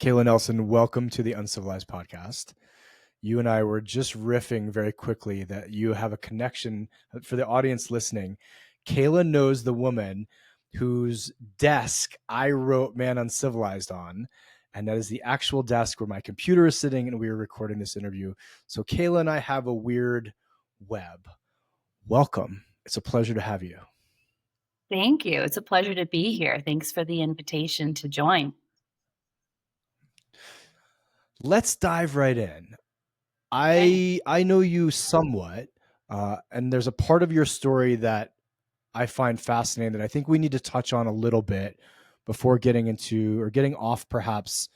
Kayla Nelson, welcome to the Uncivilized podcast. You and I were just riffing very quickly that you have a connection for the audience listening. Kayla knows the woman whose desk I wrote Man Uncivilized on, and that is the actual desk where my computer is sitting and we are recording this interview. So Kayla and I have a weird web. Welcome. It's a pleasure to have you. Thank you. It's a pleasure to be here. Thanks for the invitation to join. Let's dive right in. Okay. I know you somewhat, and there's a part of your story that I find fascinating that I think we need to touch on a little bit before getting into or getting off perhaps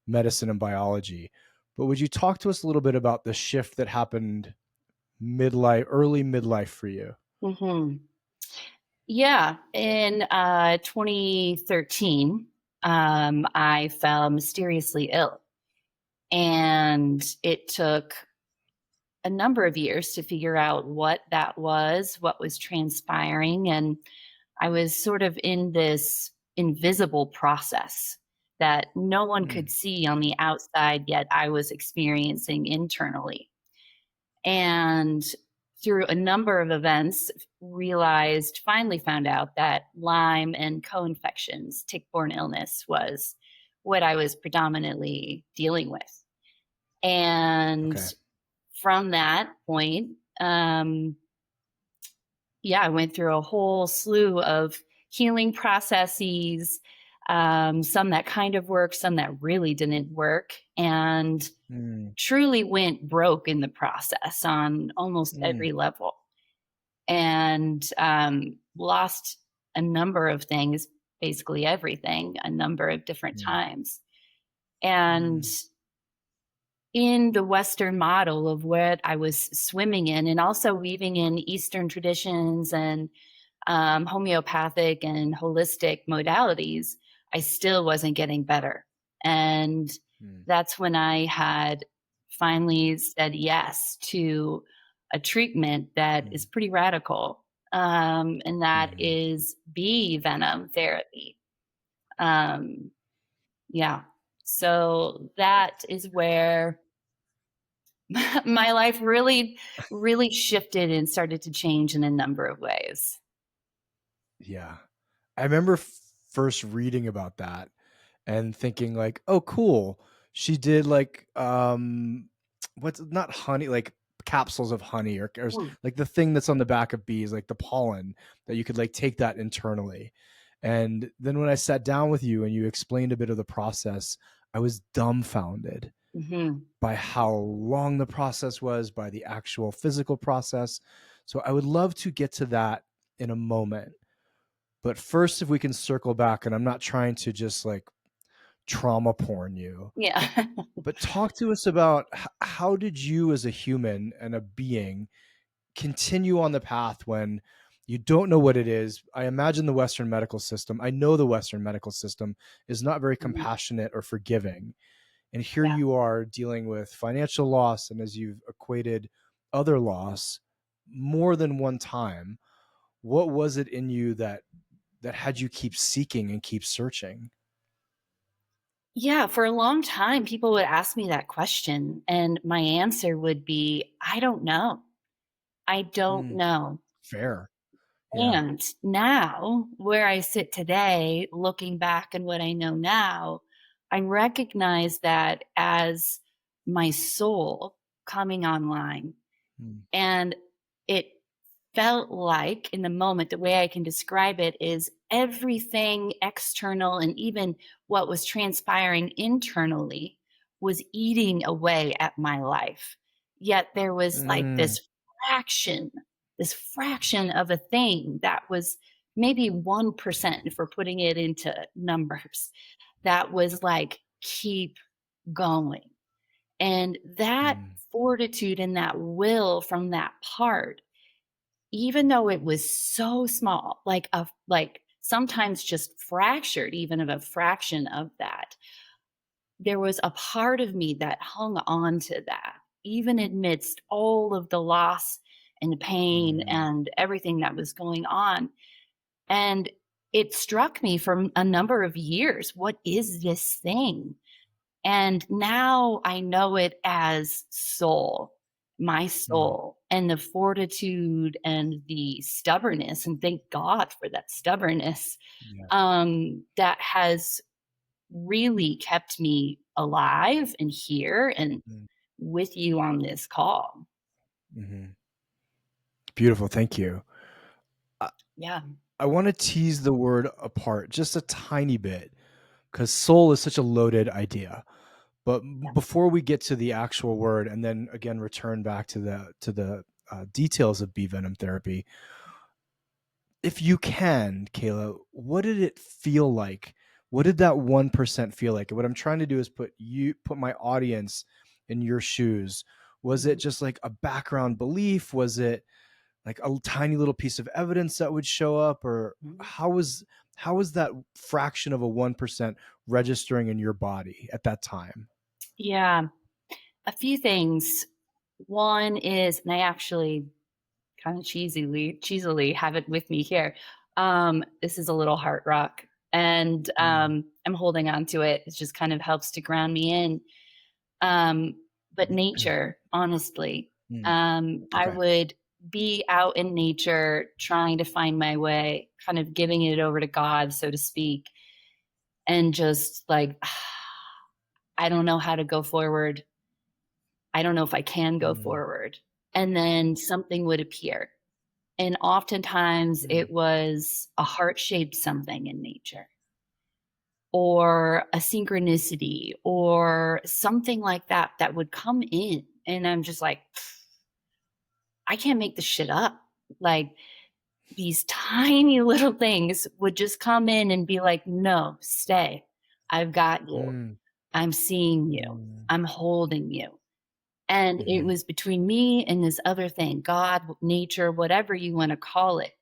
medicine and biology. But would you talk to us a little bit about the shift that happened early midlife for you? hmm Yeah. In 2013, I fell mysteriously ill. And it took a number of years to figure out what that was, what was transpiring. And I was sort of in this invisible process that no one could Mm, see on the outside, yet I was experiencing internally. And through a number of events, finally found out that Lyme and co-infections, tick-borne illness, was what I was predominantly dealing with. And okay. from that point, I went through a whole slew of healing processes, some that kind of worked, some that really didn't work, and Mm, truly went broke in the process on almost mm, every level, and lost a number of things, basically everything, a number of different mm, times. And mm, in the Western model of what I was swimming in, and also weaving in Eastern traditions and homeopathic and holistic modalities, I still wasn't getting better. And mm, that's when I had finally said yes to a treatment that is mm, pretty radical. And that mm. is Bee Venom Therapy. Um, yeah. So that is where my life really, really shifted and started to change in a number of ways. Yeah. I remember first reading about that and thinking like, "Oh, cool. She did like what's not honey, like capsules of honey or Mm. like the thing that's on the back of bees, like the pollen that you could like take that internally." And then when I sat down with you and you explained a bit of the process, I was dumbfounded Mhm. by how long the process was, by the actual physical process. So I would love to get to that in a moment. But first, if we can circle back, and I'm not trying to just like trauma porn you, Yeah. but talk to us about how did you as a human and a being continue on the path when you don't know what it is? I imagine the Western medical system, I know the Western medical system is not very Mhm. compassionate or forgiving. And here Yeah. you are dealing with financial loss, and as you've equated other loss more than one time, what was it in you that had you keep seeking and keep searching? Yeah, for a long time, people would ask me that question, and my answer would be, "I don't know. I don't Mm, know." fair. Yeah. And now, where I sit today, looking back and what I know now, I recognize that as my soul coming online. Mm, And it felt like in the moment, the way I can describe it is everything external and even what was transpiring internally was eating away at my life. Yet there was like mm, fraction, this fraction of a thing that was maybe 1%, if we're putting it into numbers, that was like, keep going. And that mm, fortitude and that will from that part, even though it was so small, like sometimes just fractured, even of a fraction of that, there was a part of me that hung on to that, even amidst all of the loss and pain mm, and everything that was going on. And it struck me for a number of years, what is this thing? And now I know it as soul, my Mm, soul, and the fortitude and the stubbornness. And thank God for that stubbornness, yeah. that has really kept me alive and here and Mm, with you on this call. mhm. Beautiful. Thank you. I, Yeah. I want to tease the word apart just a tiny bit because soul is such a loaded idea. But Yeah. before we get to the actual word, and then again return back to the details of bee venom therapy, if you can, Kayla, what did it feel like? What did that 1% feel like? And what I'm trying to do is put my audience in your shoes. Was it Mhm. just like a background belief? Was it like a tiny little piece of evidence that would show up, or Mhm. how was that fraction of a 1% registering in your body at that time? Yeah. A few things. One is, and I actually kind of cheesily have it with me here. This is a little heart rock, and Mm, I'm holding on to it. It just kind of helps to ground me in. Um, but nature, honestly, mm, I okay. would be out in nature trying to find my way, kind of giving it over to God, so to speak, and just like, I don't know how to go forward. I don't know if I can go Mm, forward. And then something would appear. And oftentimes mm, it was a heart shaped something in nature or a synchronicity or something like that that would come in. And I'm just like, I can't make this shit up. Like these tiny little things would just come in and be like, no, stay. I've got you. mm, I'm seeing you. mm, I'm holding you. And it mhm, was between me and this other thing, God, nature, whatever you want to call it.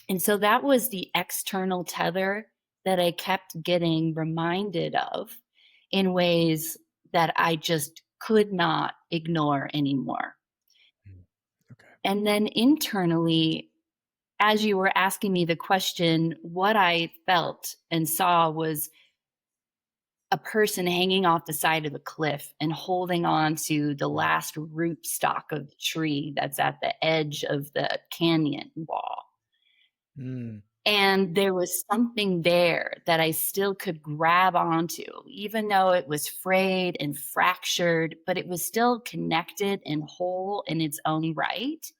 And so that was the external tether that I kept getting reminded of in ways that I just could not ignore anymore. mm. Okay. And then internally, as you were asking me the question, what I felt and saw was a person hanging off the side of a cliff and holding on to the Mm, last root stock of the tree that's at the edge of the canyon wall. mm, And there was something there that I still could grab onto, even though it was frayed and fractured, but it was still connected and whole in its own right.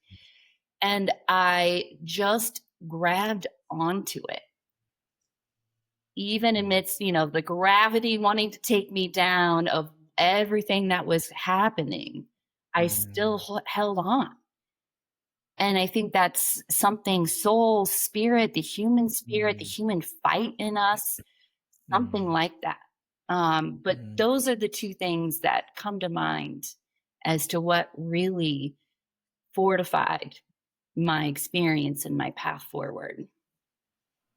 And I just grabbed onto it, even mm, amidst, the gravity wanting to take me down of everything that was happening. I still mm, held on. And I think that's something soul, spirit, the mm, human fight in us, something mm, like that. But mm. those are the two things that come to mind as to what really fortified my experience and my path forward.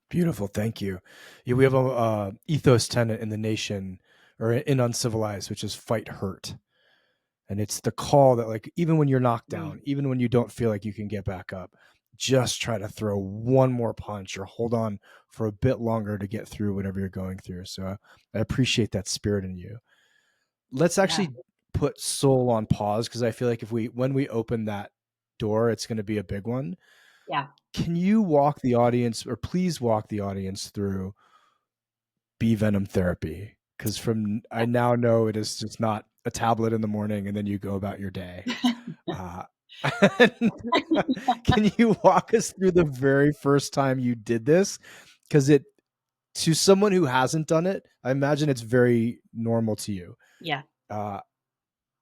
Beautiful, thank you. Yeah, we have a ethos tenet in the nation or in Uncivilized, which is fight hurt. And it's the call that, like, even when you're knocked down, Mm, even when you don't feel like you can get back up, just try to throw one more punch or hold on for a bit longer to get through whatever you're going through. So I appreciate that spirit in you. Let's yeah, actually put soul on pause because I feel like when we open that door, it's going to be a big one. yeah. Can you walk the audience, or please walk the audience through Bee Venom Therapy? Because from I now know it is just not a tablet in the morning and then you go about your day. Uh, can you walk us through the very first time you did this? Because it to someone who hasn't done it, I imagine it's very normal to you. Yeah. Uh,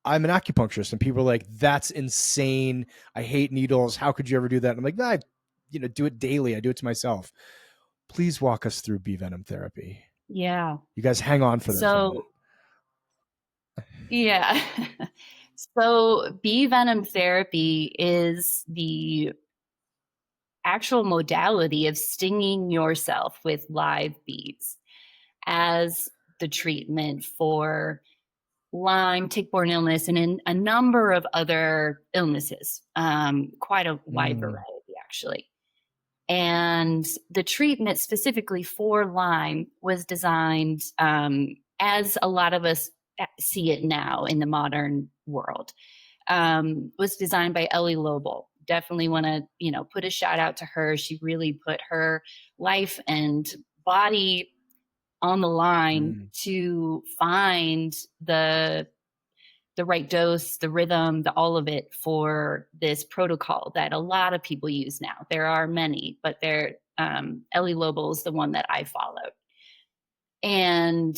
I'm an acupuncturist, and people are like, "That's insane. I hate needles. How could you ever do that?" And I'm like, "Nah, do it daily. I do it to myself." Please walk us through Bee Venom Therapy. Yeah. You guys hang on for this one. So, yeah. So, bee venom therapy is the actual modality of stinging yourself with live bees as the treatment for Lyme, tick-borne illness, and in a number of other illnesses, quite a wide Mm, variety, actually. And the treatment specifically for Lyme was designed. as a lot of us see it now in the modern world. Was designed by Ellie Lobel. Definitely want to, put a shout out to her. She really put her life and body on the line Mm. to find the right dose, the rhythm, all of it for this protocol that a lot of people use now. There are many, but Ellie Lobel is the one that I followed. And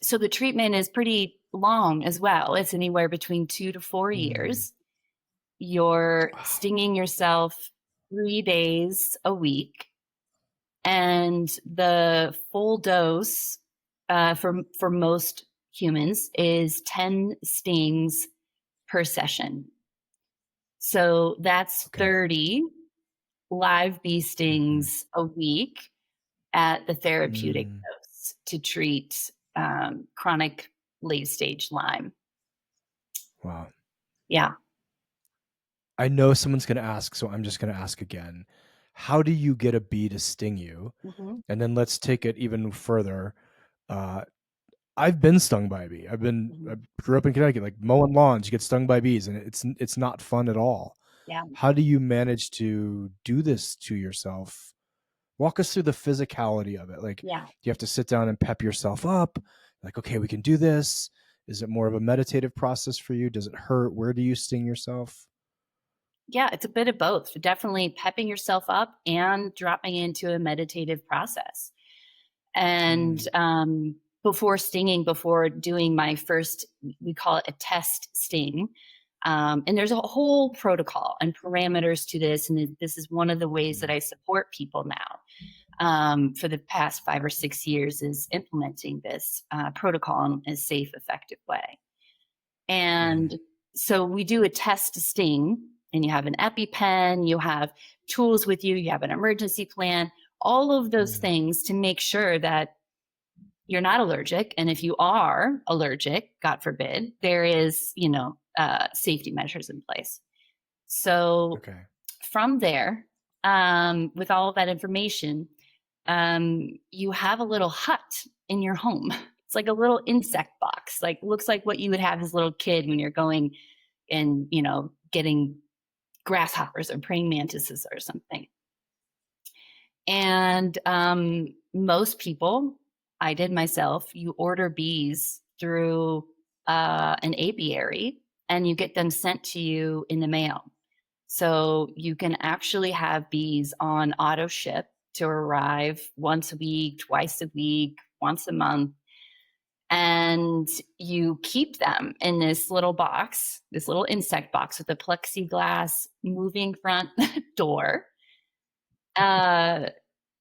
so the treatment is pretty long as well. It's anywhere between 2 to 4 Mm. years. You're Oh, stinging yourself 3 days a week, and the full dose for most humans is 10 stings per session. So that's okay. 30 live bee Hmm. stings a week at the therapeutic Mm. dose to treat chronic late stage Lyme. Wow. Yeah. I know someone's going to ask, so I'm just going to ask again. How do you get a bee to sting you? Hmm. And then let's take it even further. Uh, I've been stung by a bee. I Hmm. grew up in Connecticut, like mowing lawns, you get stung by bees, and it's not fun at all. Yeah. How do you manage to do this to yourself? Walk us through the physicality of it. Like, Yeah. do you have to sit down and pep yourself up? Like, okay, we can do this. Is it more of a meditative process for you? Does it hurt? Where do you sting yourself? Yeah, it's a bit of both. Definitely pepping yourself up and dropping into a meditative process. And Mm. before stinging, before doing my first, we call it a test sting. And there's a whole protocol and parameters to this. And this is one of the ways that Mm. I support people now for the past 5 or 6 years is implementing this protocol in a safe, effective way. Mm. And so we do a test sting, and you have an EpiPen, you have tools with you, you have an emergency plan, all of those Mm. things to make sure that you're not allergic. And if you are allergic, God forbid, there is, safety measures in place. So Okay. from there, with all of that information, you have a little hut in your home. It's like a little insect box, like looks like what you would have as a little kid when you're going and, getting grasshoppers or praying mantises or something. And most people, I did myself, you order bees through an apiary and you get them sent to you in the mail. So you can actually have bees on auto ship to arrive once a week, twice a week, once a month. And you keep them in this little box, this little insect box with a plexiglass moving front door. Uh,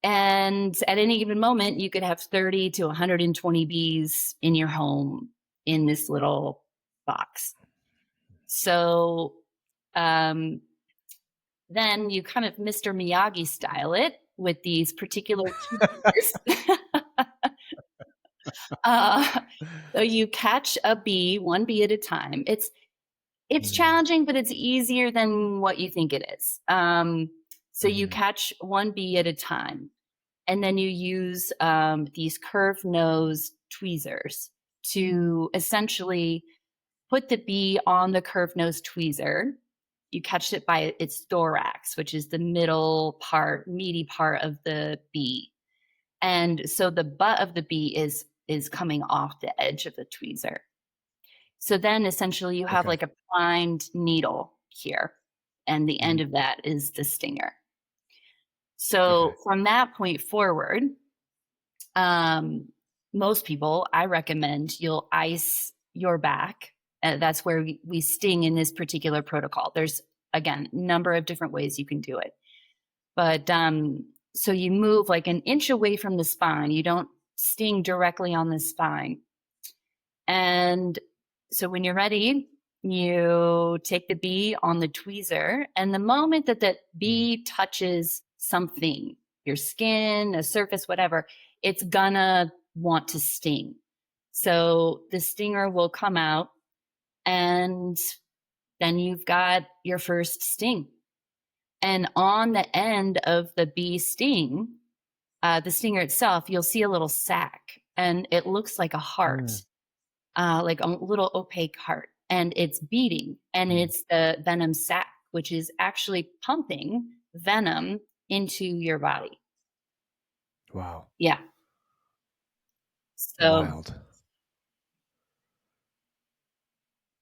and at any given moment, you could have 30 to 120 bees in your home in this little box. So um, then you kind of Mr. Miyagi style it with these particular tweezers. uh, so you catch a bee, one bee at a time. It's Mm. challenging, but it's easier than what you think it is. So you Mhm. catch one bee at a time, and then you use these curved nose tweezers to essentially put the bee on the curved nose tweezer. You catch it by its thorax, which is the middle part, meaty part of the bee. And so the butt of the bee is coming off the edge of the tweezer. So then essentially you have Okay. like a primed needle here, and the end Mhm. of that is the stinger. Okay. So from that point forward, um, most people, I recommend you'll ice your back. That's where we sting in this particular protocol. There's, again, number of different ways you can do it. But so you move like an inch away from the spine. You don't sting directly on the spine. And so when you're ready, you take the bee on the tweezer. And the moment that the Mm. bee touches something, your skin, a surface, whatever, it's gonna want to sting. So the stinger will come out, and then you've got your first sting. And on the end of the bee sting, The stinger itself, you'll see a little sac, and it looks like a heart, Mm, like a little opaque heart, and it's beating, and mm. it's the venom sac, which is actually pumping venom into your body. Wow. Yeah. So, Wild.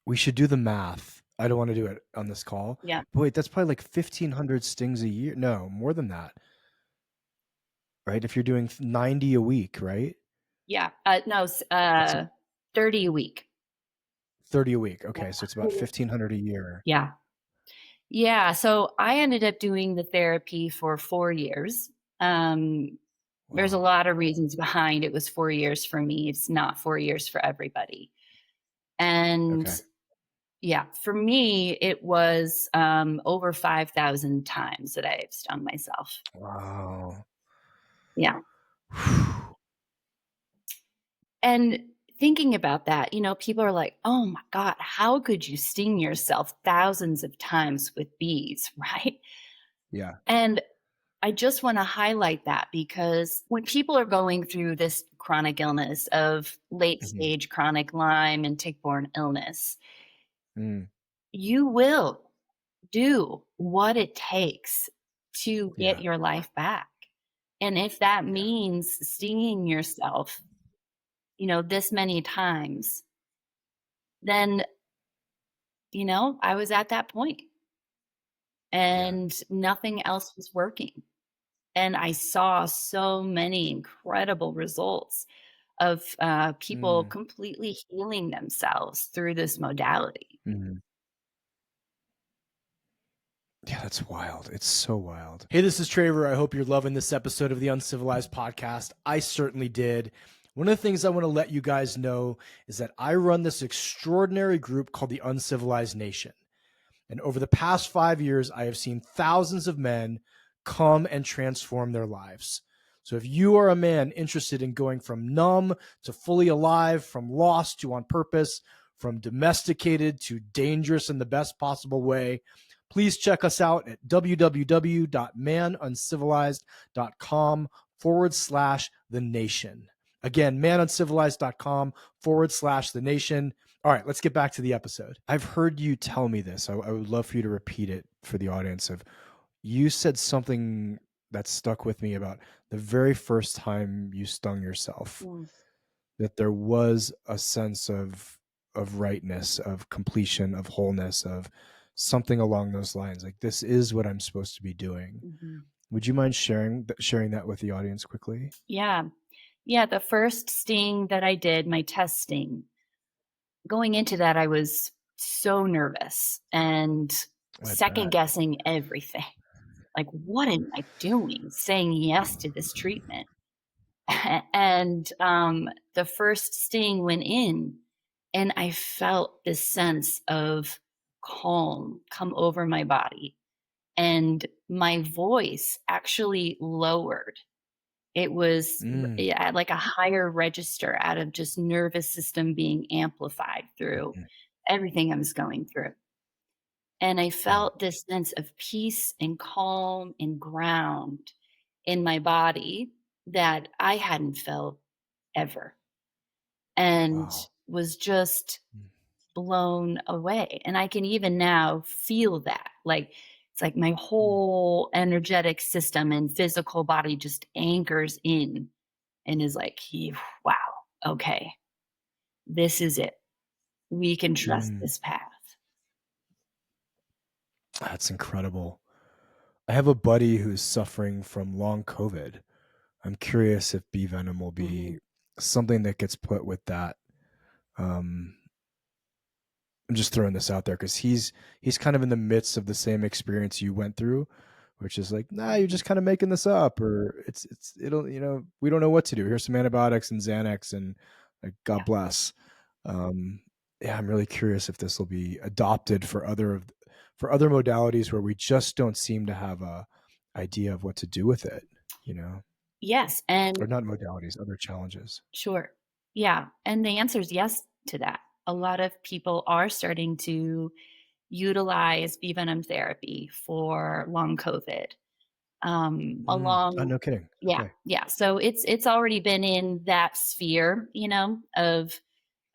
We should do the math. I don't wanna do it on this call. yeah, But wait, that's probably like 1,500 stings a year. No, more than that, right? If you're doing 90 a week, right? yeah. No, That's 30 a week. 30 a week. Yeah. Okay, so it's about 1,500 a year. Yeah. Yeah, so I ended up doing the therapy for 4 years. Um, there's a Wow. lot of reasons behind it was 4 years for me, it's not 4 years for everybody. And Okay. yeah, for me, it was, over 5,000 times that I've stung myself. Wow. Yeah, and thinking about that, people are like, "Oh my god, how could you sting yourself thousands of times with bees?" Right? Yeah. And I just want to highlight that because when people are going through this chronic illness of late Mhm. stage chronic Lyme and tick-borne illness, Mm. you will do what it takes to get Yeah. your life back. And if that Yeah. means stinging yourself, this many times, then, I was at that point Yeah. and nothing else was working. And I saw so many incredible results of people Mm. completely healing themselves through this modality. Mhm. Yeah, that's wild. It's so wild. Hey, this is Traver. I hope you're loving this episode of the Uncivilized podcast. I certainly did. One of the things I want to let you guys know is that I run this extraordinary group called the Uncivilized Nation. And over the past 5 years, I have seen thousands of men come and transform their lives. So if you are a man interested in going from numb to fully alive, from lost to on purpose, from domesticated to dangerous in the best possible way, please check us out at www.manuncivilized.com/the nation. Again, manuncivilized.com/the nation. All right, let's get back to the episode. I've heard you tell me this. I would love for you to repeat it for the audience. Of you said something that stuck with me about the very first time you stung yourself. Mm, That there was a sense of rightness, of completion, of wholeness, of something along those lines. Like this is what I'm supposed to be doing. mhm. Would you mind sharing that with the audience quickly? Yeah. Yeah. The first sting that I did, my test sting, going into that, I was so nervous and I second bet. guessing everything. Like, what am I doing saying yes to this treatment? And the first sting went in, and I felt this sense of calm come over my body, and my voice actually lowered. It was Mm. yeah, at like a higher register out of just nervous system being amplified through Mhm. everything I was going through. And I Wow. felt this sense of peace and calm and ground in my body that I hadn't felt ever, and Wow. was just blown away. And I can even now feel that. Like it's like my Mm. whole energetic system and physical body just anchors in and is like, wow, okay, this is it. We can trust Mm. this path. That's incredible. I have a buddy who's suffering from long COVID. I'm curious if bee venom will Mhm. be something that gets put with that. Um, I'm just throwing this out there because he's kind of in the midst of the same experience you went through, which is like, nah, you're Mhm. just kind of making this up, or it'll we don't know what to do. Here's some antibiotics and Xanax, and like God Yeah. bless. Um, yeah, I'm really curious if this will be adopted for other modalities where we just don't seem to have a idea of what to do with it, Yes. And or not modalities, other challenges. sure. Yeah. And the answer is yes to that. A lot of people are starting to utilize bee venom therapy for long COVID. Oh, along. no kidding. Yeah, Okay. yeah. So it's already been in that sphere, of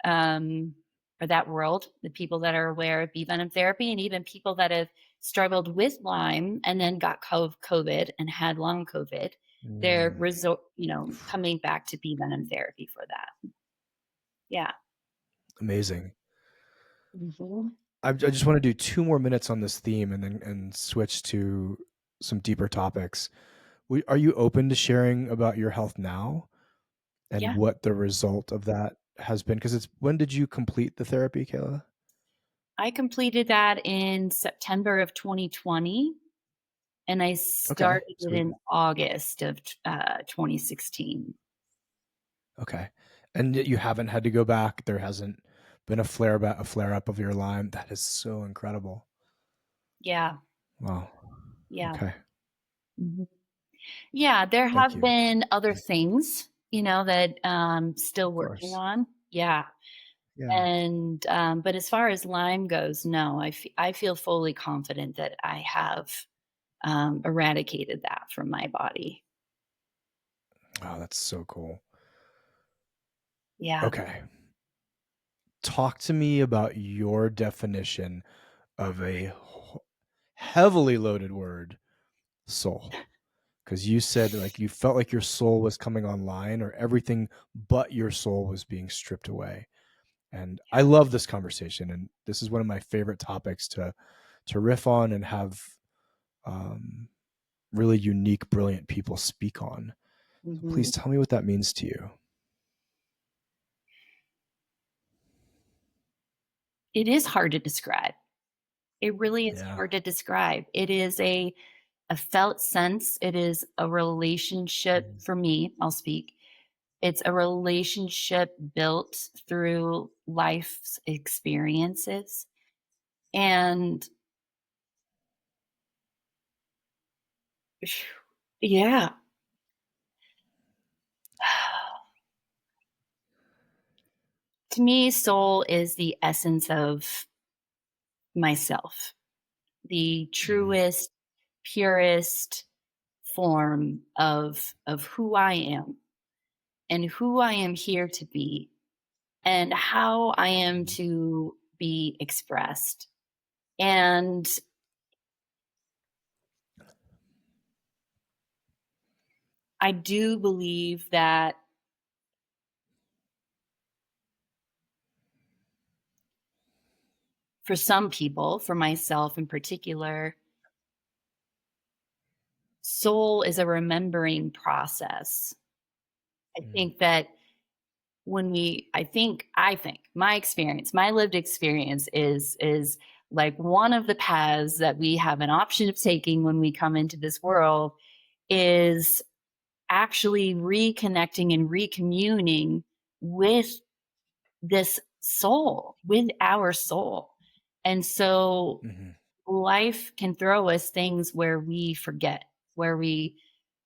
um, or that world, the people that are aware of bee venom therapy, and even people that have struggled with Lyme and then got COVID and had long COVID. They're Mm, coming back to bee venom therapy for that. Yeah. amazing. Mhm. I just want to do 2 more minutes on this theme and then switch to some deeper topics. Are you open to sharing about your health now and Yeah. what the result of that has been? Because it's when did you complete the therapy, Kayla? I completed that in September of 2020, and I Okay, started it sweet. in August of 2016. Okay. And yet you haven't had to go back. There hasn't been a flare up of your Lyme. That is so incredible. Yeah. Wow. Yeah. Okay. Mhm. Yeah, there Thank have you. been other things, that still Of working course. on. Yeah. Yeah. And but as far as Lyme goes, no, I feel fully confident that I have eradicated that from my body. Oh, that's so cool. Yeah. Okay. Talk to me about your definition of a heavily loaded word, soul. Because you said like you felt like your soul was coming online or everything but your soul was being stripped away. And I love this conversation. And this is one of my favorite topics to riff on and have um, really unique, brilliant people speak on. So please Mhm. tell me what that means to you. It is hard to describe. It really is Yeah. hard to describe. It is a felt sense. It is a relationship Mm, for me, I'll speak. It's a relationship built through life's experiences. And yeah. To me, soul is the essence of myself, the mm, truest, purest form of who I am and who I am here to be and how I am mm, to be expressed. And I do believe that for some people, for myself in particular, soul is a remembering process. I mm, think that I think my experience, my lived experience is like one of the paths that we have an option of taking when we come into this world is actually reconnecting and recommuning with this soul, with our soul. And so mhm, life can throw us things where we forget, where we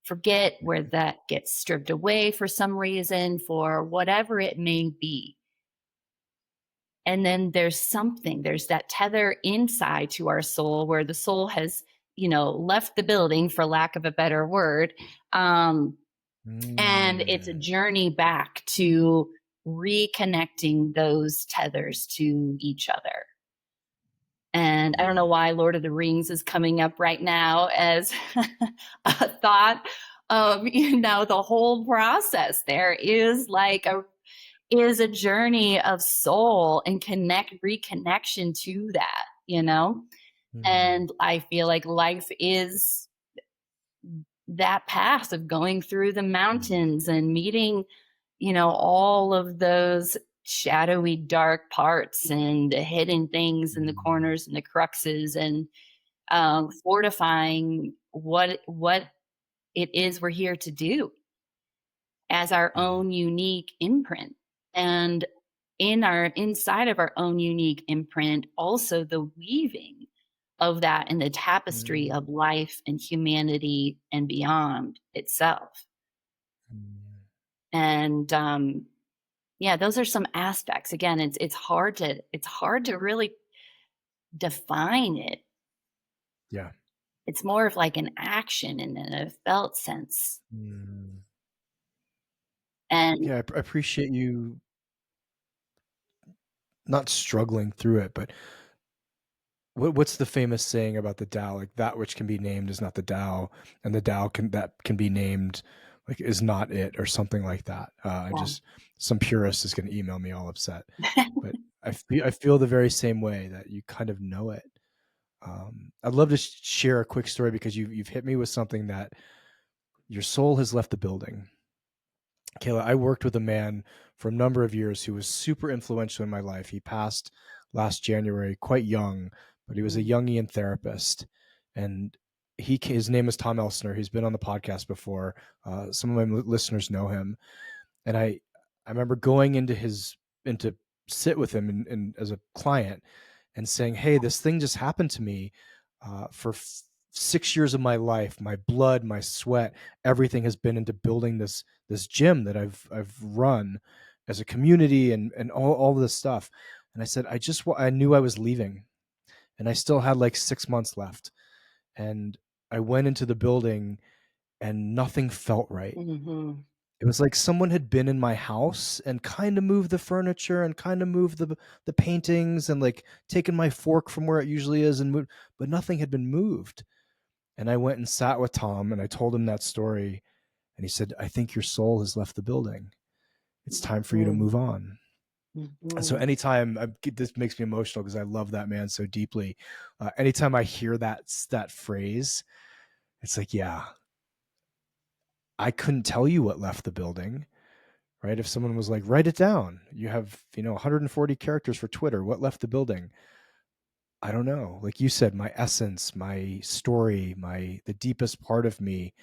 forget, where mhm, that gets stripped away for some reason, for whatever it may be. And then there's that tether inside to our soul where the soul has, left the building, for lack of a better word. Um, and it's a mm, journey back to reconnecting those tethers to each other. And I don't know mm, why Lord of the Rings is coming up right now as a thought of, the whole process there is a journey of soul and reconnection to that. mm, And I feel like life is that path of going through the mm, mountains and meeting, all of those shadowy, dark parts and the hidden things in the mm, corners and the cruxes, and fortifying what it is we're here to do as our mm, own unique imprint. And inside of our own unique imprint, also the weaving of that in the tapestry mm, of life and humanity and beyond itself. mm. And yeah, those are some aspects. Again, it's hard to really define it. Yeah. It's more of like an action in a felt sense. Mm. And Yeah, I appreciate you not struggling through it, but what's the famous saying about the Tao? Like, that which can be named is not the Tao, and the Tao that can be named, like, is not it, or something like that. I yeah. just some purist is going to email me all upset, but I feel the very same way, that you kind of know it. I'd love to share a quick story, because you've hit me with something, that your soul has left the building. Kayla, I worked with a man for a number of years who was super influential in my life. He passed last January, quite young, but he was a Mm, Jungian therapist, and his name is Tom Elsner. He's been on the podcast before. Some of my listeners know him, and I remember going into sit with him, and as a client, and saying, "Hey, this thing just happened to me. For 6 years of my life, my blood, my sweat, everything has been into building this gym that I've run as a community, and all this stuff." And I said, I knew I was leaving, and I still had like 6 months left, and I went into the building, and nothing felt right. mhm. It was like someone had been in my house and kind of moved the furniture, and kind of moved the paintings, and like taken my fork from where it usually is, and moved, but nothing had been moved. And I went and sat with Tom, and I told him that story, and he said, "I think your soul has left the building. It's time for you to Mhm, move on." And so mhm. anytime this makes me emotional, because I love that man so deeply. Anytime I hear that phrase, it's like, yeah, I couldn't tell you what left the building. Right? If someone was like, write it down, you have 140 characters for Twitter. What left the building? I don't know. Like you said, my essence, my story, the deepest part of me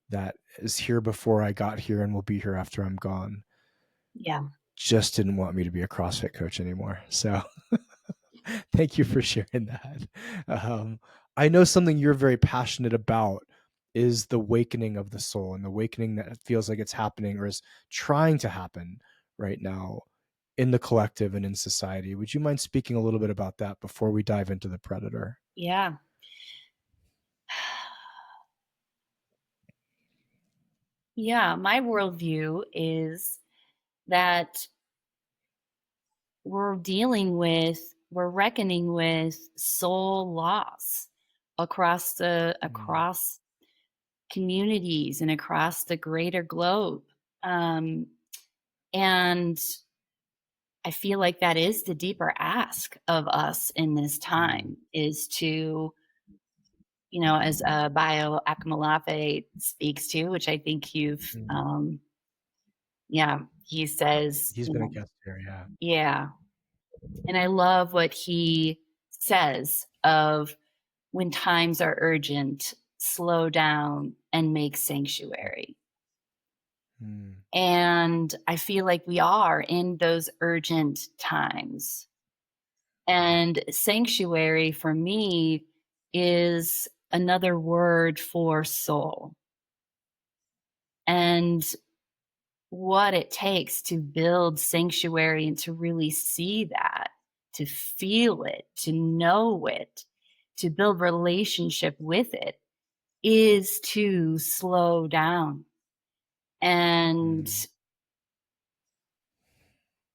that is here before I got here and will be here after I'm gone, Yeah. just didn't want me to be a CrossFit coach anymore. So thank you for sharing that. Um, I know something you're very passionate about is the awakening of the soul, and the awakening that feels like it's happening, or is trying to happen right now in the collective and in society. Would you mind speaking a little bit about that before we dive into the Predator? Yeah. Yeah, my worldview is that we're reckoning with soul loss Mm, across communities and across the greater globe. Um, and I feel like that is the deeper ask of us in this mm, time, is to, as Bio Akamalafe speaks to, which I think mm. yeah, he says, He's been a guest here, yeah. yeah. And I love what he says of, when times are urgent, slow down and make sanctuary. Mm, And I feel like we are in those urgent times. And sanctuary for me is another word for soul, and what it takes to build sanctuary and to really see that, to feel it, to know it, to build relationship with it, is to slow down and mm,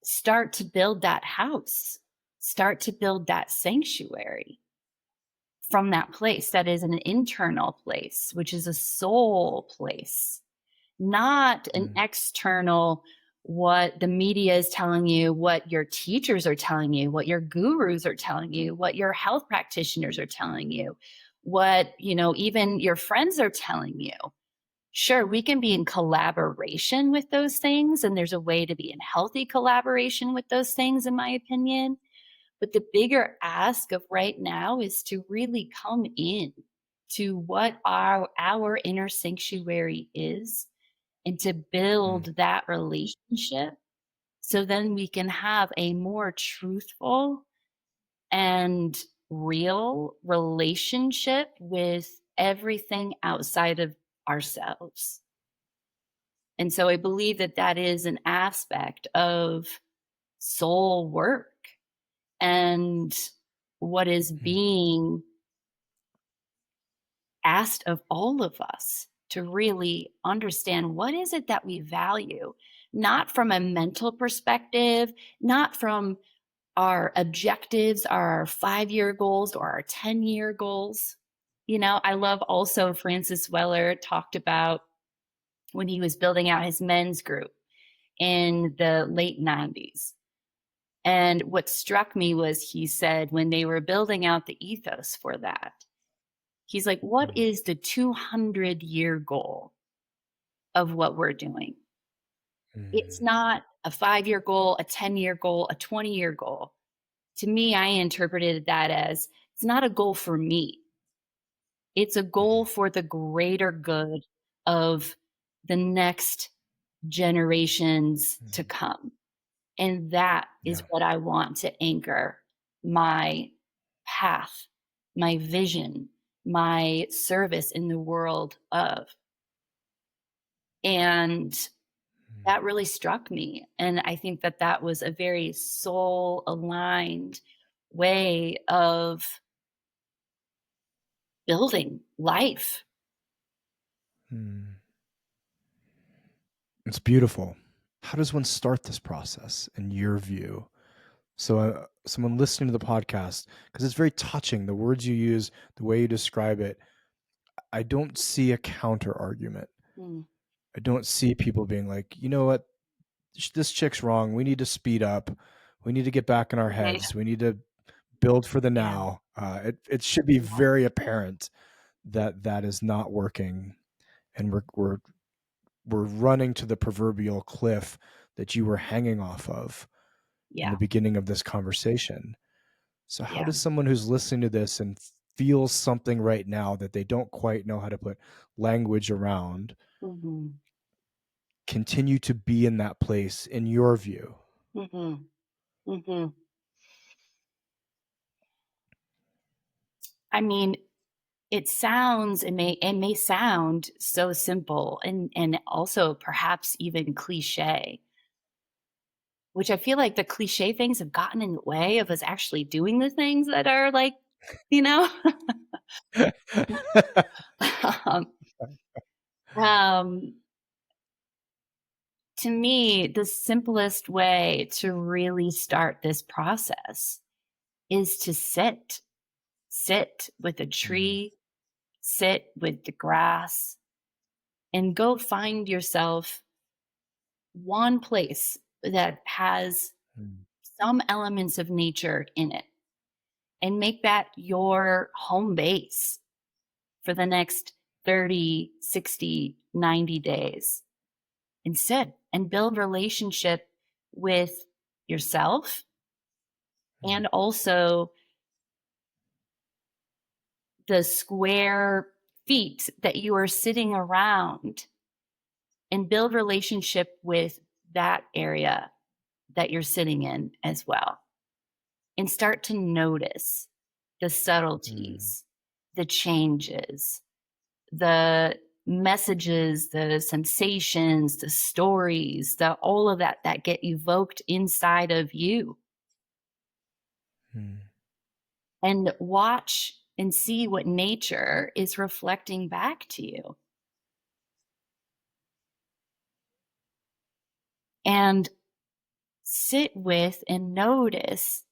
start to build that house, start to build that sanctuary from that place that is an internal place, which is a soul place, not an mm, external, what the media is telling you, what your teachers are telling you, what your gurus are telling you, what your health practitioners are telling you, what, even your friends are telling you. Sure, we can be in collaboration with those things, and there's a way to be in healthy collaboration with those things, in my opinion. But the bigger ask of right now is to really come in to what our inner sanctuary is, and to mm, build that relationship, so then we can have a more truthful and real relationship with everything outside of ourselves. And so I believe that that is an aspect of soul work, and what is mm, being asked of all of us to really understand what is it that we value, not from a mental perspective, not from our objectives, our 5-year goals or our 10-year goals. I love also Francis Weller talked about when he was building out his men's group in the late 90s. And what struck me was he said when they were building out the ethos for that, he's like, what Mm, is the 200-year goal of what we're doing? It's mm, not a 5-year goal, a 10-year goal, a 20-year goal. To me, I interpreted that as it's not a goal for me. It's a goal mhm, for the greater good of the next generations to mhm. come. And that is Yeah. what I want to anchor my path, my vision, my service in the world of. And Mm, that really struck me. And I think that that was a very soul aligned way of building life. mm. It's beautiful. How does one start this process in your view? So, someone listening to the podcast, because it's very touching, the words you use, the way you describe it, I don't see a counter argument. Mm, I don't see people being like, you know what, this chick's wrong. We need to speed up. We need to get back in our right. heads. We need to build for the Yeah. now. It should be Yeah. very apparent that that is not working, and we're running to the proverbial cliff that you were hanging off of in Yeah. the beginning of this conversation. So how Yeah. does someone who's listening to this and feels something right now that they don't quite know how to put language around Hmm. continue to be in that place in your view? Hmm. Hmm. I mean, it may sound so simple and also perhaps even cliche, which I feel like the cliche things have gotten in the way of us actually doing the things that are like, you know, um, um, to me, the simplest way to really start this process is to sit with a Mm, tree, sit with the grass, and go find yourself one place that has mm, some elements of nature in it and make that your home base for the next 30, 60, 90 days and sit and build relationship with yourself mm, and also the square feet that you are sitting around and build relationship with that area that you're sitting in as well and start to notice the mm, subtleties, the changes, the messages, the sensations, the stories, the all of that that get evoked inside of you mm, and watch and see what nature is reflecting back to you. And sit with and notice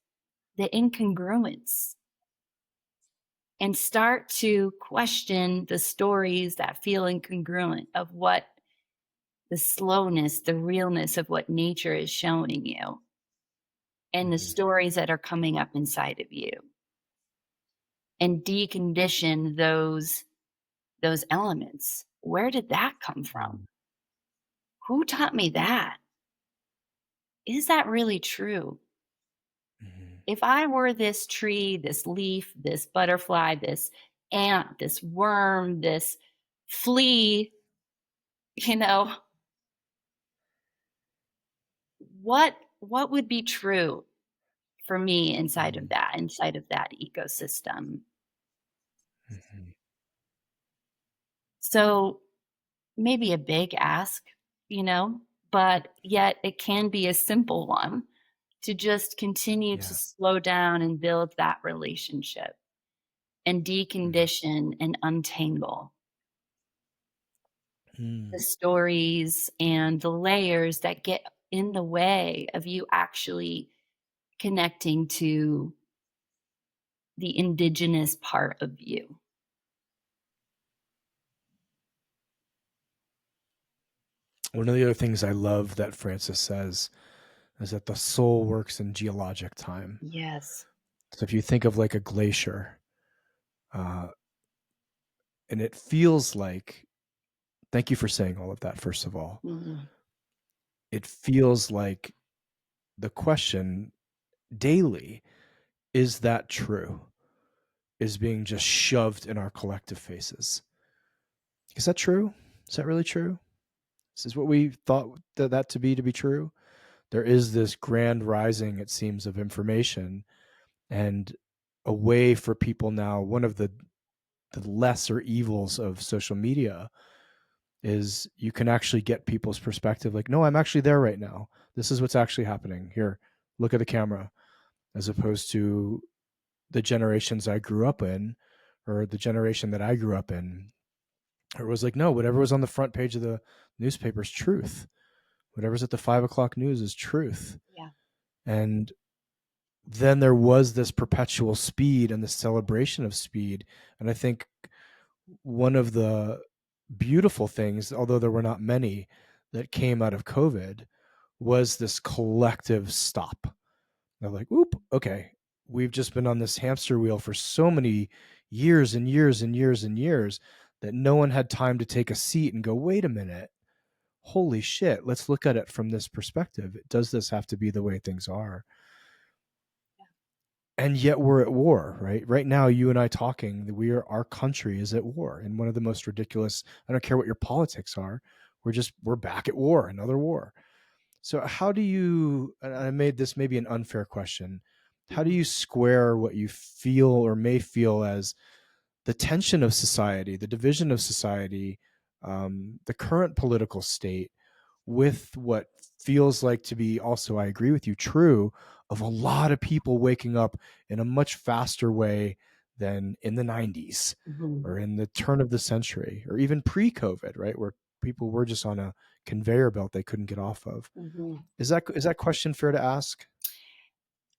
the incongruence and start to question the stories that feel incongruent of what the slowness, the realness of what nature is showing you and the mhm, stories that are coming up inside of you and decondition those elements. Where did that come from? mm, Who taught me that? Is that really true? mhm, If I were this tree, this leaf, this butterfly, this ant, this worm, this flea, you know, what would be true for me mm, inside of that ecosystem? mhm. So maybe a big ask, but yet it can be a simple one to just continue to Yeah. slow down and build that relationship. and Mm. decondition and untangle the Mm. stories and the layers that get in the way of you actually connecting to the indigenous part of you. One of the other things I love that Francis says is that the soul works in geologic time. Yes. So if you think of like a glacier, uh, and it feels like, thank you for saying all of that, first of all. Mhm. It feels like the question daily, is that true? Is being just shoved in our collective faces. Is that true? Is that really true? Is this what we thought that to be true? There is this grand rising, it seems, of information and a way for people now. One of the lesser evils of social media is you can actually get people's perspective. Like, no, I'm actually there right now. This is what's actually happening. Here, look at the camera, as opposed to the generations I grew up in, or the generation that I grew up in. It was like, no, whatever was on the front page of the newspaper is truth. Whatever's at the 5 o'clock news is truth. Yeah. And then there was this perpetual speed and the celebration of speed. And I think one of the beautiful things, although there were not many, that came out of COVID was this collective stop. They're like, oop, okay, we've just been on this hamster wheel for so many years and years and years and years that no one had time to take a seat and go, wait a minute, holy shit, let's look at it from this perspective. Does this have to be the way things are? And yet we're at war, right? Right now, you and I talking, our country is at war in one of the most ridiculous. I don't care what your politics are. We're back at war, another war. So how do you, and I made this maybe an unfair question, how do Mhm. you square what you feel or may feel as the tension of society, the division of society, the current political state, with what feels like to be also, I agree with you, true, of a lot of people waking up in a much faster way than in the 90s Mhm. or in the turn of the century or even pre-COVID, right? Where people were just on a conveyor belt they couldn't get off of. Mhm. Is that question fair to ask?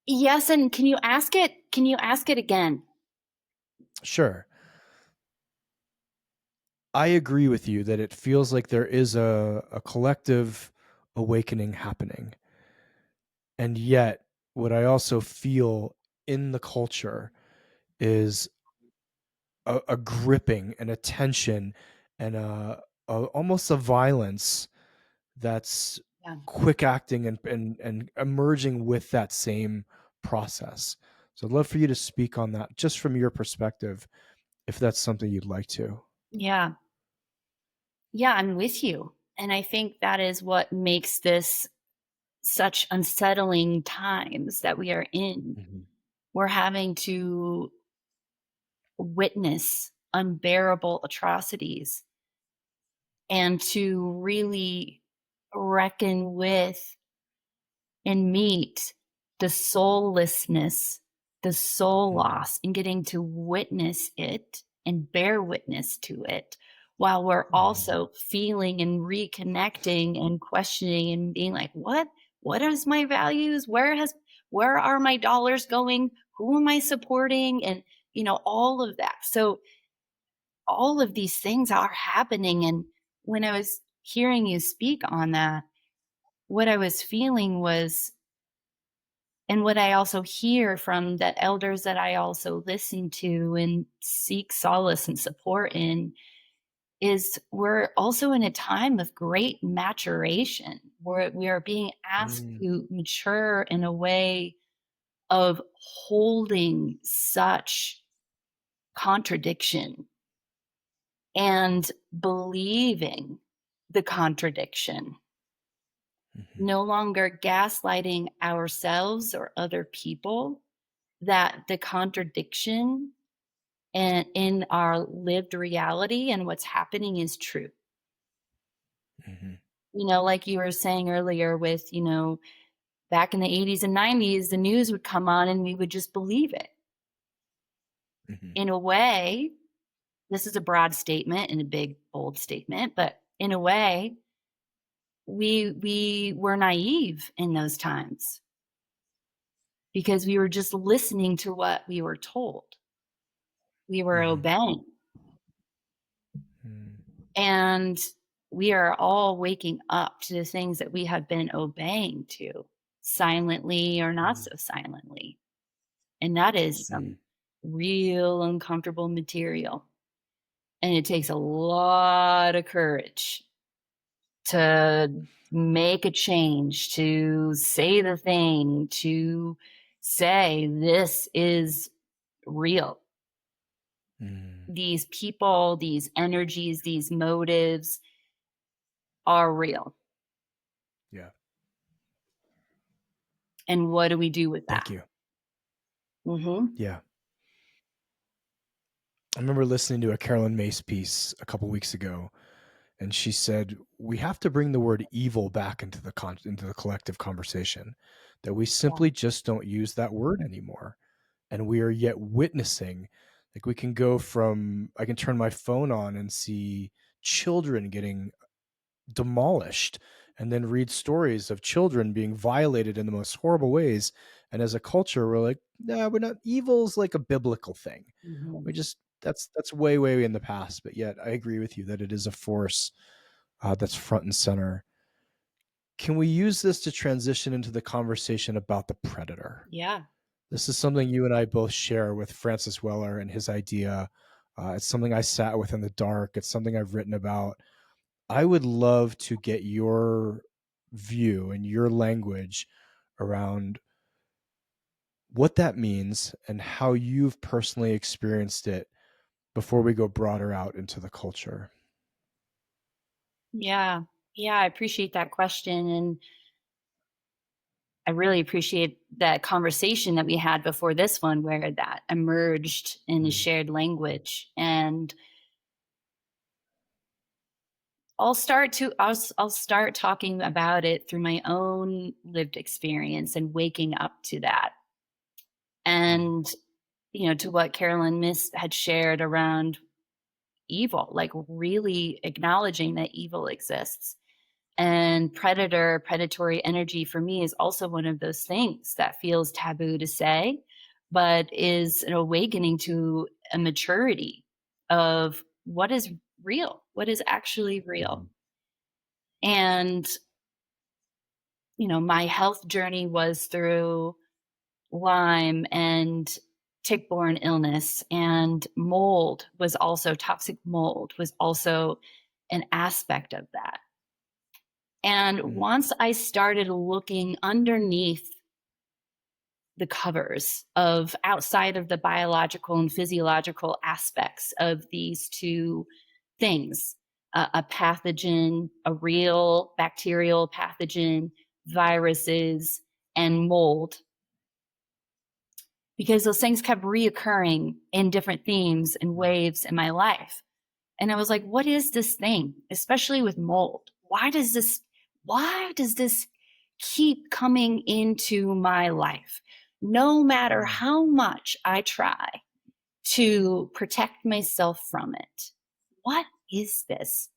Yes, and can you ask it again? Sure. I agree with you that it feels like there is a collective awakening happening. And yet, what I also feel in the culture is a gripping and a tension and almost a violence that's Yeah. quick acting and emerging with that same process. So I'd love for you to speak on that just from your perspective, if that's something you'd like to. Yeah. Yeah, I'm with you. And I think that is what makes this such unsettling times that we are in. Mhm. We're having to witness unbearable atrocities and to really reckon with and meet the soullessness, the soul Mhm. loss, and getting to witness it and bear witness to it while we're Mhm. also feeling and reconnecting and questioning and being like, what is my values? Where are my dollars going? Who am I supporting? And all of that. So all of these things are happening. And when I was hearing you speak on that, what I was feeling was, and what I also hear from the elders that I also listen to and seek solace and support in, is we're also in a time of great maturation where we are being asked Mm. to mature in a way of holding such contradiction and believing the contradiction, Mhm. no longer gaslighting ourselves or other people that the contradiction and in our lived reality and what's happening is true. Mhm. Like you were saying earlier with, back in the 80s and 90s, the news would come on and we would just believe it. Mhm. In a way, this is a broad statement and a big, bold statement, but in a way, we were naive in those times because we were just listening to what we were told. We were Mhm. obeying. Mm. And we are all waking up to the things that we have been obeying to, silently or not Mm. so silently. And that is Mm. some real uncomfortable material. And it takes a lot of courage to make a change, to say the thing, to say, this is real. Mm. These people, these energies, these motives are real. Yeah. And what do we do with Thank that? you. Mhm. Yeah. I remember listening to a Carolyn Mace piece a couple weeks ago, and she said we have to bring the word evil back into into the collective conversation. That we Yeah. simply just don't use that word anymore, and we are yet witnessing. Like we can go from I can turn my phone on and see children getting demolished and then read stories of children being violated in the most horrible ways. And as a culture, we're like, nah, we're not. Evil's like a biblical thing. Mhm. We just that's way way in the past. But yet, I agree with you that it is a force that's front and center. Can we use this to transition into the conversation about the predator? Yeah. This is something you and I both share with Francis Weller and his idea. It's something I sat with in the dark. It's something I've written about. I would love to get your view and your language around what that means and how you've personally experienced it before we go broader out into the culture. Yeah. Yeah, I appreciate that question, and I really appreciate that conversation that we had before this one where that emerged in a Mm. shared language, and I'll start talking about it through my own lived experience and waking up to that. Mm. And, to what Carolyn Miss had shared around evil, like really acknowledging that evil exists. And predatory energy for me is also one of those things that feels taboo to say, but is an awakening to a maturity of what is real, what is actually real. Mhm. And, my health journey was through Lyme and tick-borne illness, and mold was also toxic mold was also an aspect of that. And Mm. once I started looking underneath the covers of outside of the biological and physiological aspects of these two things, a pathogen, a real bacterial pathogen, viruses, and mold, because those things kept reoccurring in different themes and waves in my life. And I was like, what is this thing? Especially with mold. Why does this keep coming into my life? No matter Mm. how much I try to protect myself from it. What is this?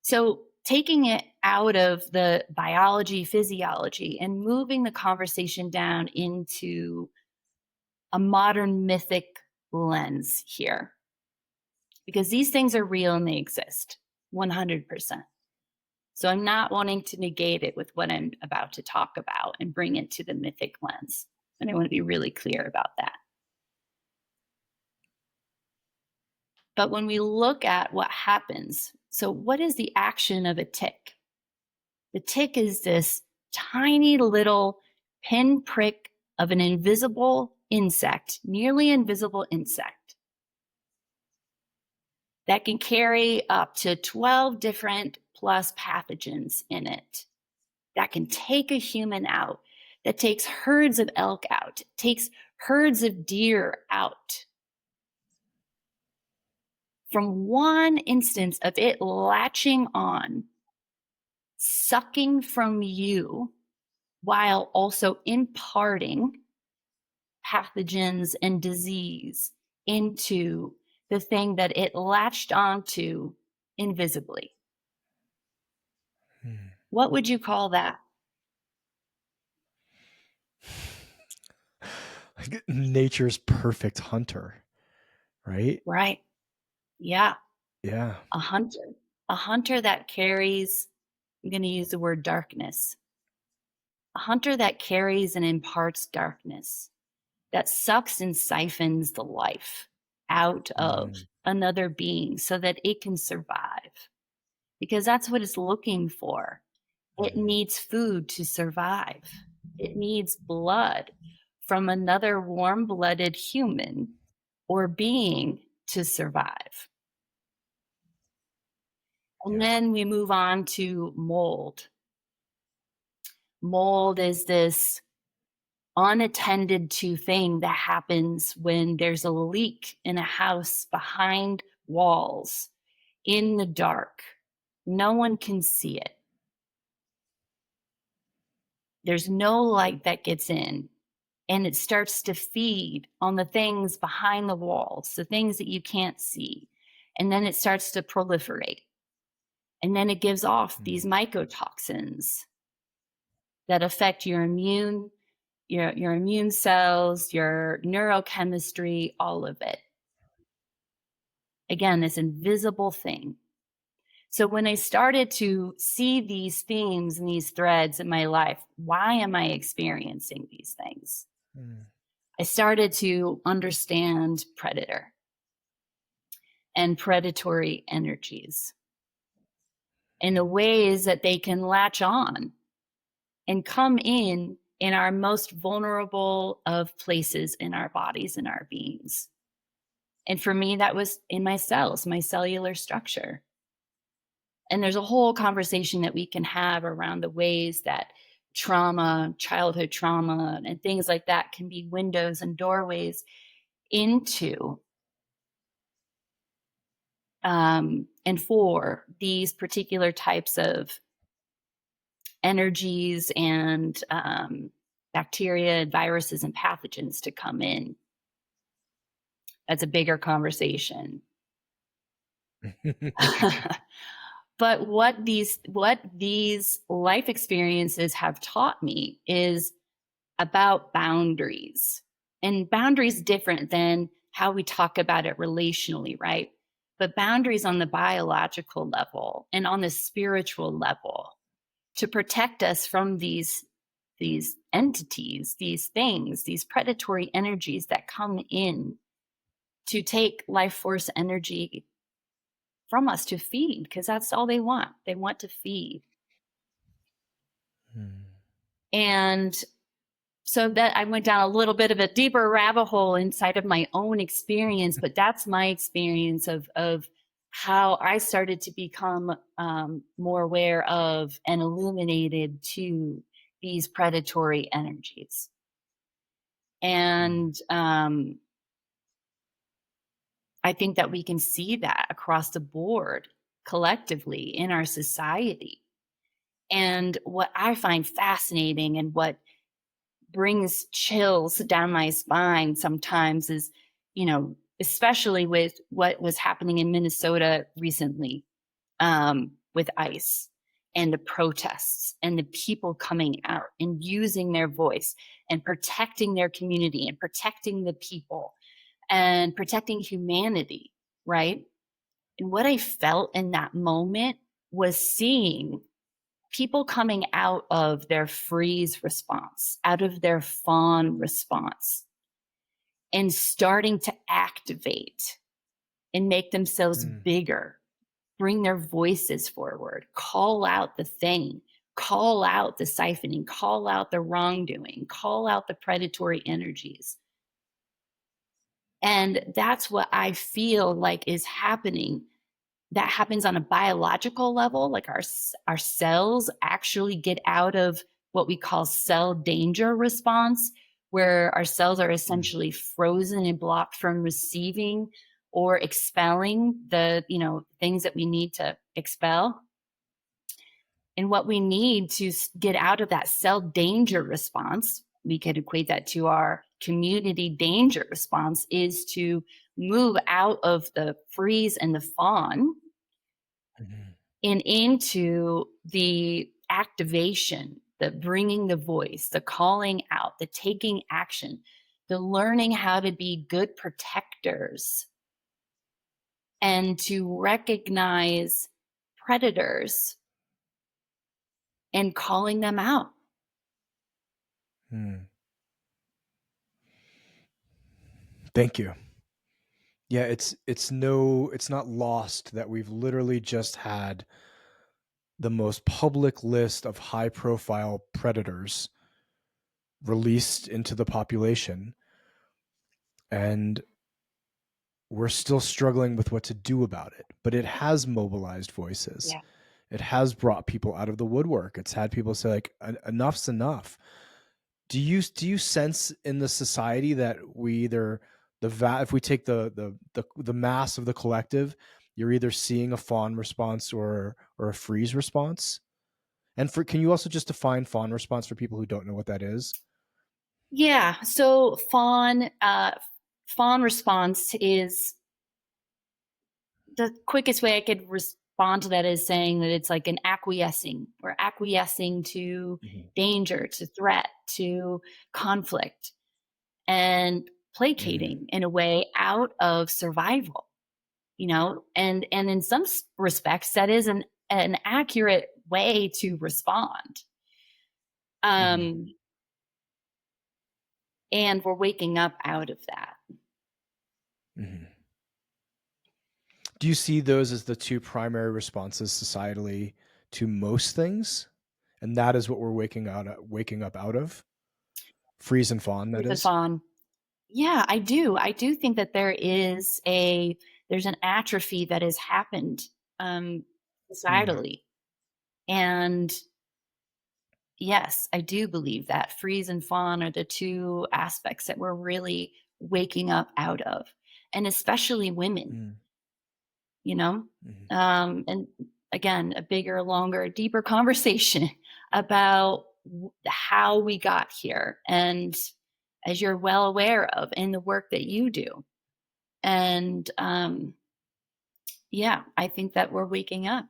So taking it out of the biology, physiology, and moving the conversation down into a modern mythic lens here, because these things are real and they exist 100%. So I'm not wanting to negate it with what I'm about to talk about and bring it to the mythic lens. And I want to be really clear about that. But when we look at what happens, so what is the action of a tick? The tick is this tiny little pinprick of an invisible insect, nearly invisible insect, that can carry up to 12 different plus pathogens in it, that can take a human out, that takes herds of elk out, takes herds of deer out. From one instance of it latching on, sucking from you while also imparting pathogens and disease into the thing that it latched onto invisibly. What would you call that? Nature's perfect hunter, right? Right. Yeah. Yeah. A hunter. A hunter that carries, I'm going to use the word darkness. A hunter that carries and imparts darkness, that sucks and siphons the life out of another being so that it can survive. Because that's what it's looking for. It needs food to survive. It needs blood from another warm-blooded human or being to survive. And then we move on to mold. Mold is this unattended to thing that happens when there's a leak in a house behind walls in the dark. No one can see it. There's no light that gets in, and it starts to feed on the things behind the walls, the things that you can't see. And then it starts to proliferate. And then it gives off these mycotoxins that affect your immune cells, your neurochemistry, all of it. Again, this invisible thing. So when I started to see these themes and these threads in my life, why am I experiencing these things? I started to understand predator and predatory energies and the ways that they can latch on and come in our most vulnerable of places in our bodies and our beings. And for me, that was in my cells, my cellular structure. And there's a whole conversation that we can have around the ways that trauma, childhood trauma, and things like that can be windows and doorways into and for these particular types of energies and bacteria, viruses, and pathogens to come in. That's a bigger conversation. But what these life experiences have taught me is about boundaries. And boundaries different than how we talk about it relationally, right? But boundaries on the biological level and on the spiritual level to protect us from these entities, these things, these predatory energies that come in to take life force energy from us to feed, because that's all they want. They want to feed. And so that I went down a little bit of a deeper rabbit hole inside of my own experience, but that's my experience of how I started to become more aware of and illuminated to these predatory energies. And I think that we can see that across the board collectively in our society. And what I find fascinating and what brings chills down my spine sometimes is, especially with what was happening in Minnesota recently with ICE and the protests and the people coming out and using their voice and protecting their community and protecting the people and protecting humanity, right? And what I felt in that moment was seeing people coming out of their freeze response, out of their fawn response, and starting to activate and make themselves bigger, bring their voices forward, call out the thing, call out the siphoning, call out the wrongdoing, call out the predatory energies. And that's what I feel like is happening. That happens on a biological level, like our cells actually get out of what we call cell danger response, where our cells are essentially frozen and blocked from receiving or expelling the things that we need to expel. And what we need to get out of that cell danger response, we could equate that to our community danger response, is to move out of the freeze and the fawn Mhm. and into the activation, the bringing the voice, the calling out, the taking action, the learning how to be good protectors and to recognize predators and calling them out. Mm. Thank you. Yeah, it's not lost that we've literally just had the most public list of high profile predators released into the population, and we're still struggling with what to do about it. But it has mobilized voices. Yeah. It has brought people out of the woodwork. It's had people say like enough's enough. Do you sense in the society that we either if we take the mass of the collective, you're either seeing a fawn response or a freeze response? And for can you also just define fawn response for people who don't know what that is? Yeah. So fawn response is the quickest way I could respond to that is saying that it's like an acquiescing. We're acquiescing to Mhm. danger, to threat, to conflict, and Mhm. placating in a way out of survival. And in some respects, that is an accurate way to respond. Mhm. Um, and we're waking up out of that. Mhm. Do you see those as the two primary responses societally to most things? And that is what we're waking up out of? Freeze and fawn, that Reason is? fawn. Yeah, I do. I do think that there's an atrophy that has happened um, Mm. societally, and yes, I do believe that freeze and fawn are the two aspects that we're really waking up out of, and especially women. Mm. You know, Mhm. and again, a bigger, longer, deeper conversation about how we got here, and as you're well aware of in the work that you do. And yeah, I think that we're waking up.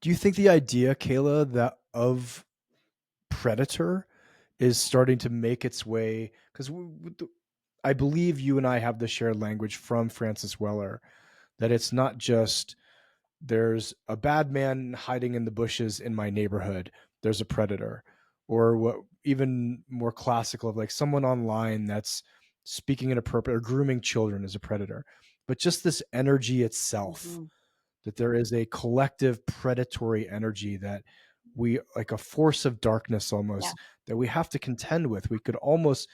Do you think the idea, Kayla, that of predator is starting to make its way? Because I believe you and I have the shared language from Francis Weller that it's not just there's a bad man hiding in the bushes in my neighborhood, there's a predator, or what even more classical of like someone online that's speaking inappropriate or grooming children as a predator, but just this energy itself, Mhm. that there is a collective predatory energy that we like a force of darkness Yeah. almost that we have to contend with. We could almost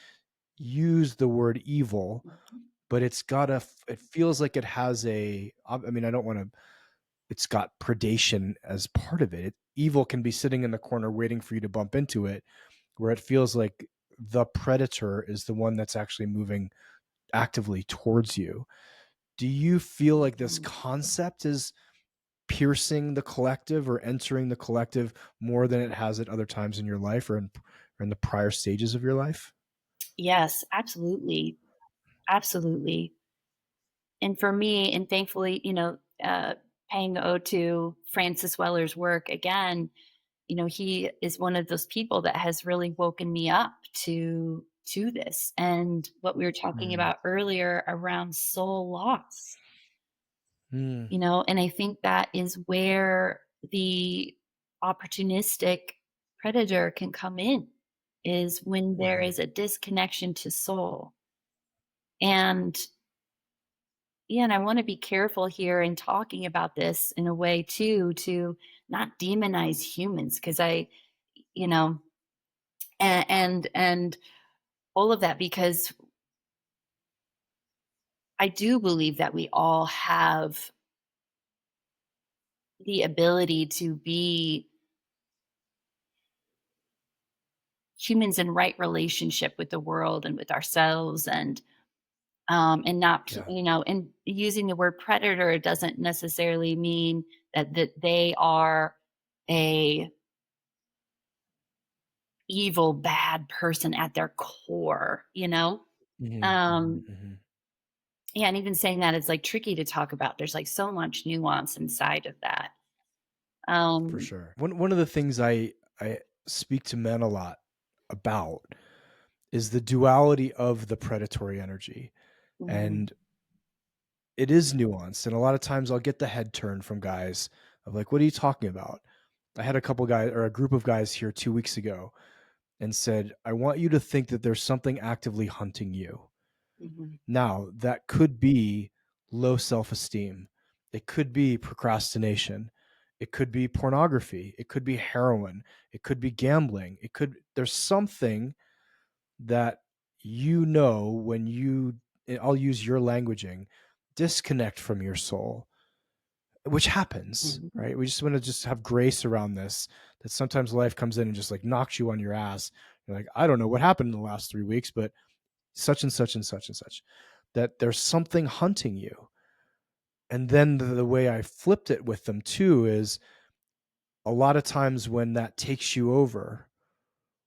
use the word evil, Mhm. but it feels like it has I mean, I don't want to, it's got predation as part of it. Evil can be sitting in the corner waiting for you to bump into it, where it feels like the predator is the one that's actually moving actively towards you. Do you feel like this Mhm. concept is piercing the collective or entering the collective more than it has at other times in your life or in the prior stages of your life? Yes, absolutely. Absolutely. And for me, and thankfully, paying ode to Francis Weller's work again, he is one of those people that has really woken me up to this and what we were talking Mm. about earlier around soul loss. Mm. And I think that is where the opportunistic predator can come in, is when there Mhm. is a disconnection to soul. And yeah, and I want to be careful here in talking about this in a way too, to not demonize humans, because you know and all of that, because I do believe that we all have the ability to be humans in right relationship with the world and with ourselves, and not Yeah. and using the word predator doesn't necessarily mean that they are a evil, bad person at their core, you know? Mhm, mhm, Um, mhm. yeah, and even saying that is like tricky to talk about. There's like so much nuance inside of that. For Um, sure. One of the things I speak to men a lot about is the duality of the predatory energy. mhm, And it is nuanced. And a lot of times I'll get the head turn from guys of like, what are you talking about? I had a couple guys or a group of guys here 2 weeks ago and said, I want you to think that there's something actively hunting you. mhm, Now, that could be low self esteem. It could be procrastination. It could be pornography. It could be heroin. It could be gambling. There's something that when I'll use your languaging, disconnect from your soul, which happens, mhm, right? We just want to just have grace around this, that sometimes life comes in and just like knocks you on your ass. You're like, I don't know what happened in the last 3 weeks, but such and such and such and such, that there's something hunting you. And then the way I flipped it with them too is a lot of times when that takes you over,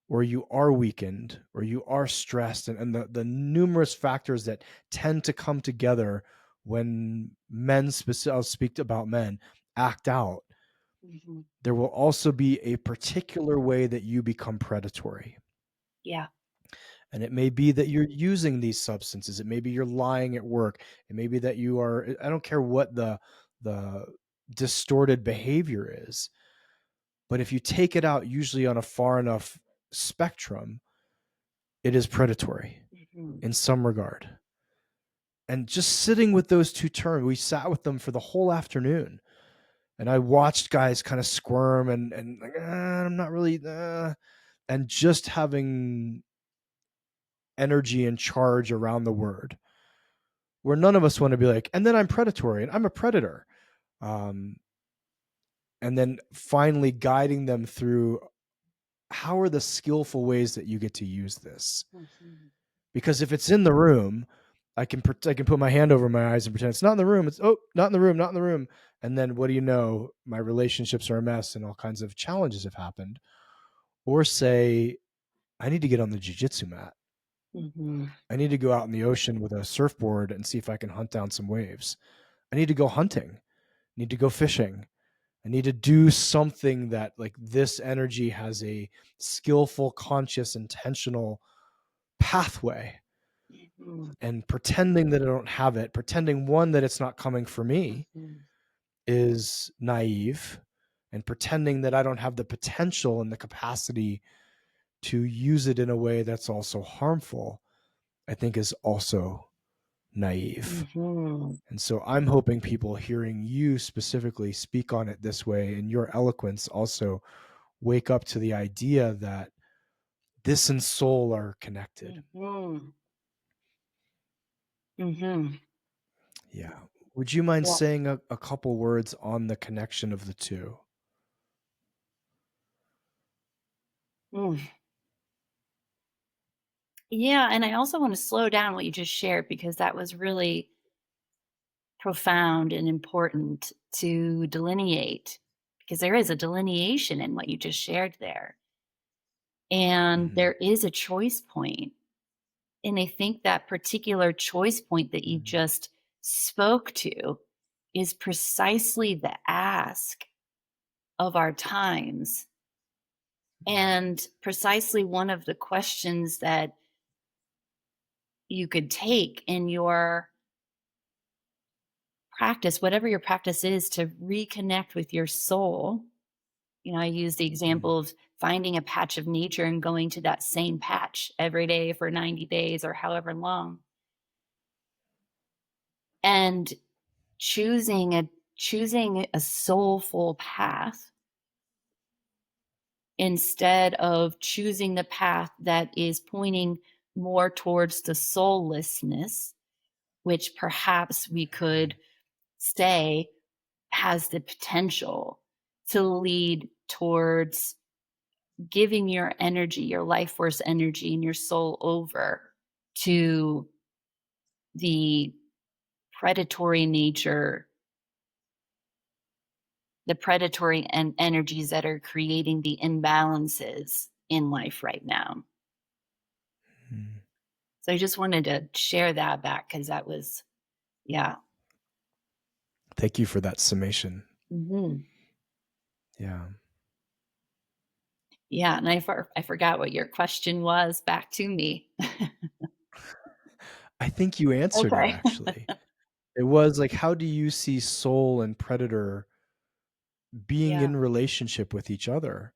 or you are weakened, or you are stressed, and the numerous factors that tend to come together when I'll speak about men, act out, mhm. there will also be a particular way that you become predatory. Yeah. And it may be that you're using these substances. It may be you're lying at work. It may be that you are, I don't care what the distorted behavior is, but if you take it out usually on a far enough spectrum, it is predatory Mhm, in some regard. And just sitting with those two terms, we sat with them for the whole afternoon. And I watched guys kind of squirm and like, I'm not really, and just having energy and charge around the word, where none of us want to be like, and then I'm predatory and I'm a predator. Um, and then finally guiding them through, how are the skillful ways that you get to use this? mhm, Because if it's in the room, I can put my hand over my eyes and pretend it's not in the room. It's, oh, not in the room, not in the room. And then what do you know? My relationships are a mess and all kinds of challenges have happened. Or say, I need to get on the jujitsu mat. mhm, I need to go out in the ocean with a surfboard and see if I can hunt down some waves. I need to go hunting. I need to go fishing. I need to do something that, like, this energy has a skillful, conscious, intentional pathway. mhm, And pretending that I don't have it, pretending, one, that it's not coming for me mhm, is naive, and pretending that I don't have the potential and the capacity to use it in a way that's also harmful, I think is also naive. mhm. And so I'm hoping people hearing you specifically speak on it this way, and your eloquence also, wake up to the idea that this and soul are connected. Mhm. Mhm. Yeah. Would you mind Yeah. saying a couple words on the connection of the two? Mm. Yeah, and I also want to slow down what you just shared because that was really profound and important to delineate because there is a delineation in what you just shared there. And Mhm. there is a choice point. And I think that particular choice point that you Mhm. just spoke to is precisely the ask of our times and precisely one of the questions that you could take in your practice, whatever your practice is, to reconnect with your soul. You know, I use the Mhm. example of finding a patch of nature and going to that same patch every day for 90 days or however long and choosing a soulful path instead of choosing the path that is pointing more towards the soullessness, which perhaps we could say has the potential to lead towards giving your energy, your life force energy, and your soul over to the predatory nature, the predatory energies that are creating the imbalances in life right now. Mm. So I just wanted to share that back because that was, yeah. Thank you for that summation. Mhm. Yeah. Yeah, and I forgot what your question was back to me. I think you answered it Okay. actually. It was like, how do you see soul and predator being Yeah. in relationship with each other?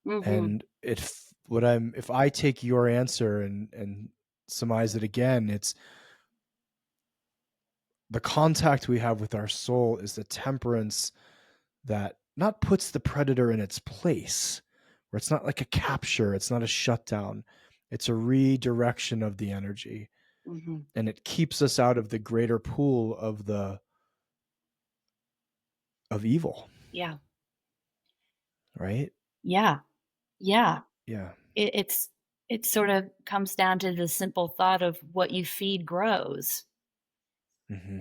Mhm. And if I take your answer and surmise it again, it's the contact we have with our soul is the temperance that not puts the predator in its place, where it's not like a capture, it's not a shutdown, it's a redirection of the energy, Mhm. and it keeps us out of the greater pool of the of evil, Yeah. right? Yeah. Yeah. Yeah. It's it sort of comes down to the simple thought of what you feed grows. Hmm.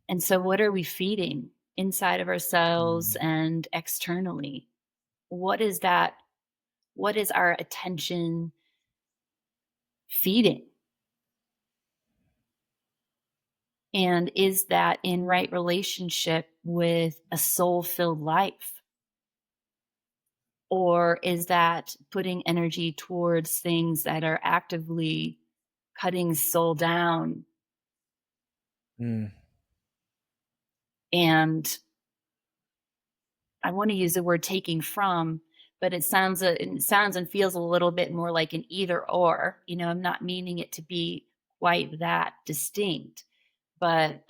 And so what are we feeding inside of ourselves Mm. and externally? What is that? What is our attention feeding? And is that in right relationship with a soul-filled life? Or is that putting energy towards things that are actively cutting soul down Mm. and I want to use the word taking from, but it sounds and feels a little bit more like an either or. You know, I'm not meaning it to be quite that distinct, but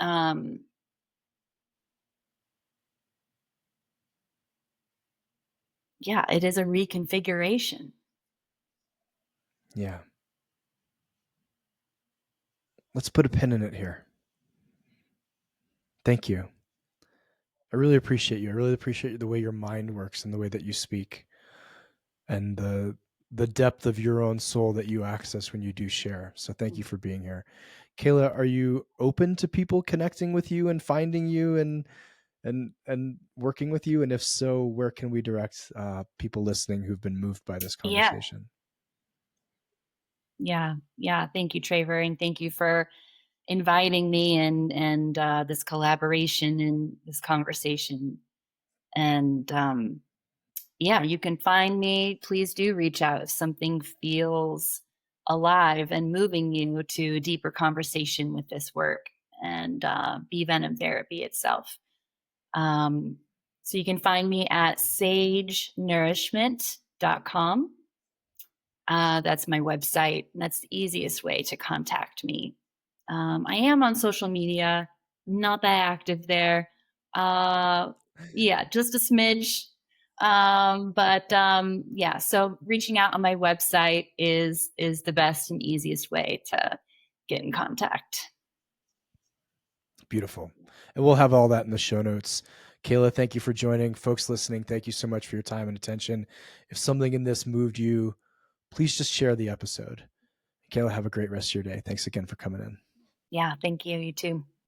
yeah, it is a reconfiguration. Yeah. Let's put a pin in it here. Thank you. I really appreciate you. I really appreciate the way your mind works and the way that you speak, and the depth of your own soul that you access when you do share. So thank you for being here. Kayla, are you open to people connecting with you and finding you and working with you? And if so, where can we direct people listening who've been moved by this Yeah, conversation? yeah, yeah. Thank you, Traver, and thank you for inviting me and this collaboration and this conversation. And yeah, you can find me. Please do reach out if something feels alive and moving you to a deeper conversation with this work and Bee Venom Therapy itself. Um, so you can find me at sagenourishment.com. That's my website. That's the easiest way to contact me. I am on social media, not that active there. Uh, yeah, just a smidge. But yeah, so reaching out on my website is the best and easiest way to get in contact. Beautiful. And we'll have all that in the show notes. Kayla, thank you for joining. Folks listening, thank you so much for your time and attention. If something in this moved you, please just share the episode. Kayla, have a great rest of your day. Thanks again for coming in. Yeah, thank you. You too.